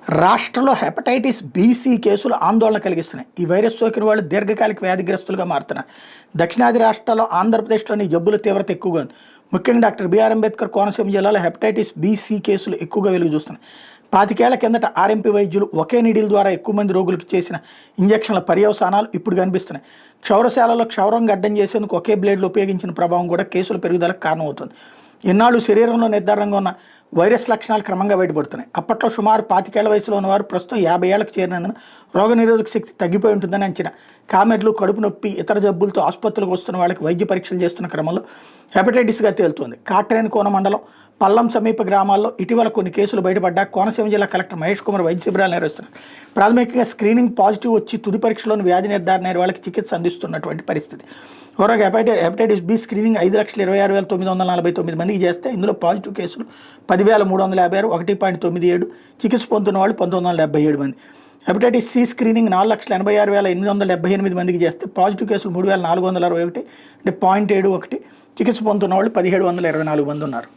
రాష్ట్రంలో hepatitis BC కేసులు ఆందోళన కలిగిస్తున్నాయి. ఈ వైరస్ సోకిన వాళ్ళు దీర్ఘకాలిక వ్యాధిగ్రస్తులుగా మారుతున్నారు. దక్షిణాది రాష్ట్రాల్లో ఆంధ్రప్రదేశ్లోని జబ్బుల తీవ్రత ఎక్కువగా ఉంది. ముఖ్యంగా డాక్టర్ బిఆర్ అంబేద్కర్ కోనసీమ జిల్లాలో హెపటైటిస్ బీసీ కేసులు ఎక్కువగా వెలుగు చూస్తున్నాయి. 25 ఏళ్ల కిందట ఆర్ఎంపీ వైద్యులు ఒకే నీడిల్ ద్వారా ఎక్కువ మంది రోగులకు చేసిన ఇంజక్షన్ల పర్యవసానాలు ఇప్పుడు కనిపిస్తున్నాయి. క్షౌరశాలలో క్షౌరం గడ్డం చేసేందుకు ఒకే బ్లేడ్లు ఉపయోగించిన ప్రభావం కూడా కేసుల పెరుగుదలకు కారణమవుతుంది. ఇన్నాళ్ళు శరీరంలో నిర్ధారణంగా ఉన్న వైరస్ లక్షణాలు క్రమంగా బయటపడుతున్నాయి. అప్పట్లో సుమారు 25 ఏళ్ల వయసులో ఉన్నవారు ప్రస్తుతం 50 ఏళ్లకు చేరినందున రోగనిరోధక శక్తి తగ్గిపోయి ఉంటుందని అంచనా. కామెర్లు, కడుపు నొప్పి, ఇతర జబ్బులతో ఆసుపత్రులకు వస్తున్న వాళ్ళకి వైద్య పరీక్షలు చేస్తున్న క్రమంలో హెపటైటిస్గా తేలుతోంది. కాట్రేన్ కోన మండలం పల్లం సమీప గ్రామాల్లో ఇటీవల కొన్ని కేసులు బయటపడ్డా కోనసీమ జిల్లా కలెక్టర్ మహేష్ కుమార్ వైద్య శిబిరాలు నిర్వహిస్తున్నారు. ప్రాథమికంగా స్క్రీనింగ్ పాజిటివ్ వచ్చి తుది పరీక్షలోని వ్యాధి నిర్ధారణ అయిన వాళ్ళకి చికిత్స అందిస్తున్నటువంటి పరిస్థితి. ఓవరాల్గా హెపటైటిస్ బి స్క్రీనింగ్ 5,26,949 మందికి చేస్తే ఇందులో పాజిటివ్ కేసులు 10,356, 1.97, చికిత్స పొందుతున్న వాళ్ళు 1,977 మంది. హెపటైటిస్ సి స్క్రీనింగ్ 4,86,878 మందికి చేస్తే పాజిటివ్ కేసులు 3,461, అంటే 0.71, చికిత్స పొందుతున్న వాళ్ళు 1,724 మంది ఉన్నారు.